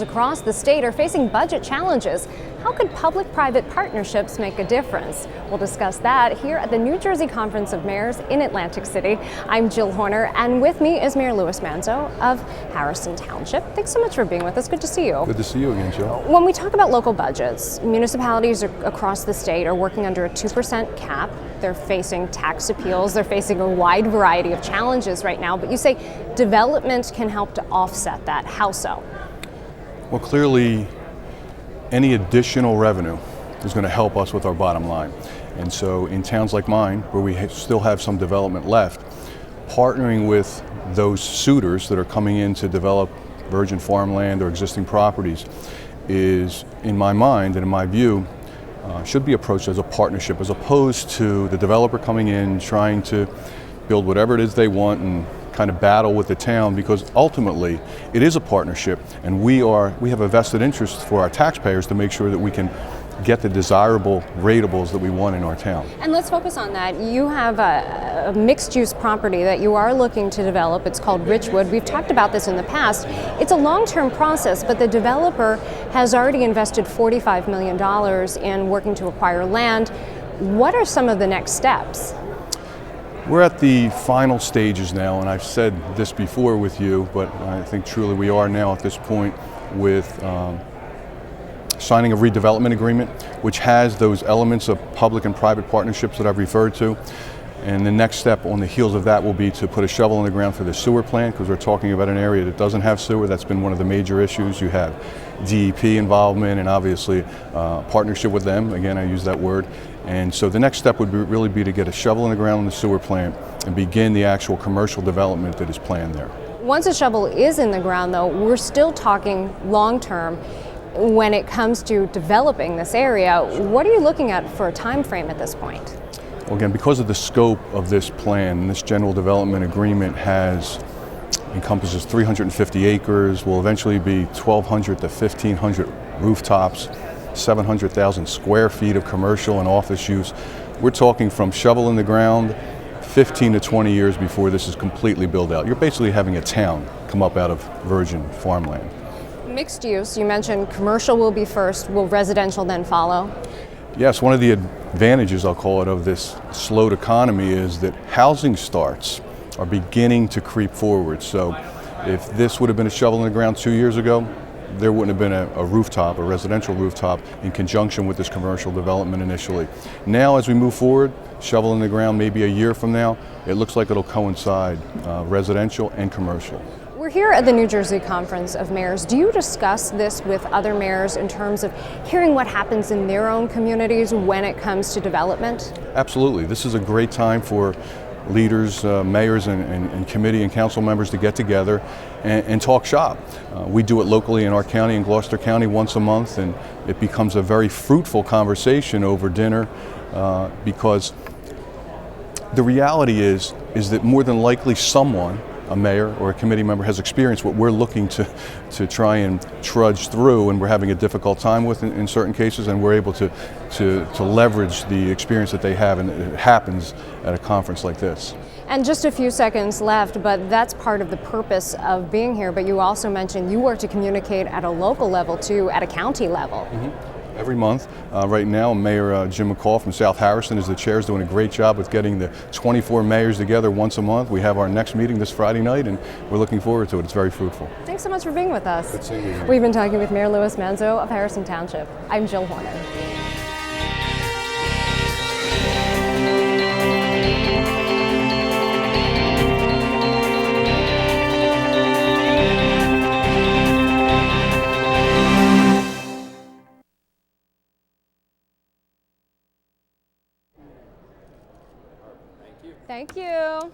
across the state are facing budget challenges. How could public-private partnerships make a difference? We'll discuss that here at the New Jersey Conference of Mayors in Atlantic City. I'm Jill Horner, and with me is Mayor Louis Manzo of Harrison Township. Thanks so much for being with us. Good to see you. Good to see you again, Jill. When we talk about local budgets, municipalities across the state are working under a 2% cap. They're facing tax appeals. They're facing a wide variety of challenges right now. But you say development can help to offset that. How so? Well, clearly, any additional revenue is going to help us with our bottom line. And so in towns like mine, where we still have some development left, partnering with those suitors that are coming in to develop virgin farmland or existing properties is, in my mind and in my view, should be approached as a partnership, as opposed to the developer coming in trying to build whatever it is they want and kind of battle with the town, because ultimately it is a partnership, and we have a vested interest for our taxpayers to make sure that we can get the desirable ratables that we want in our town. And let's focus on that. You have a mixed-use property that you are looking to develop. It's called Richwood. We've talked about this in the past. It's a long-term process, but the developer has already invested $45 million in working to acquire land. What are some of the next steps? We're at the final stages now, and I've said this before with you, but I think truly we are now at this point with signing a redevelopment agreement, which has those elements of public and private partnerships that I've referred to. And the next step on the heels of that will be to put a shovel in the ground for the sewer plant, because we're talking about an area that doesn't have sewer. That's been one of the major issues. You have DEP involvement and obviously partnership with them. Again, I use that word. And so the next step would really be to get a shovel in the ground on the sewer plant and begin the actual commercial development that is planned there. Once a shovel is in the ground, though, we're still talking long-term. When it comes to developing this area, what are you looking at for a time frame at this point? Well, again, because of the scope of this plan, this general development agreement encompasses 350 acres, will eventually be 1,200 to 1,500 rooftops, 700,000 square feet of commercial and office use. We're talking from shovel in the ground, 15 to 20 years before this is completely built out. You're basically having a town come up out of virgin farmland. Mixed use, you mentioned commercial will be first. Will residential then follow? Yes, one of the advantages, I'll call it, of this slowed economy is that housing starts are beginning to creep forward. So if this would have been a shovel in the ground 2 years ago, there wouldn't have been a rooftop, a residential rooftop, in conjunction with this commercial development initially. Now, as we move forward, shovel in the ground maybe a year from now, it looks like it'll coincide residential and commercial. We're here at the New Jersey Conference of Mayors. Do you discuss this with other mayors in terms of hearing what happens in their own communities when it comes to development? Absolutely. This is a great time for leaders, mayors, and committee and council members to get together and talk shop. We do it locally in our county, in Gloucester County, once a month, and it becomes a very fruitful conversation over dinner because the reality is that more than likely someone, a mayor or a committee member, has experienced what we're looking to try and trudge through, and we're having a difficult time with in certain cases, and we're able to leverage the experience that they have, and it happens at a conference like this. And just a few seconds left, but that's part of the purpose of being here. But you also mentioned you work to communicate at a local level too, at a county level. Mm-hmm. Every month. Right now, Mayor Jim McCall from South Harrison is the chair, is doing a great job with getting the 24 mayors together once a month. We have our next meeting this Friday night, and we're looking forward to it. It's very fruitful. Thanks so much for being with us. Good seeing you. We've been talking with Mayor Louis Manzo of Harrison Township. I'm Jill Horner. Thank you.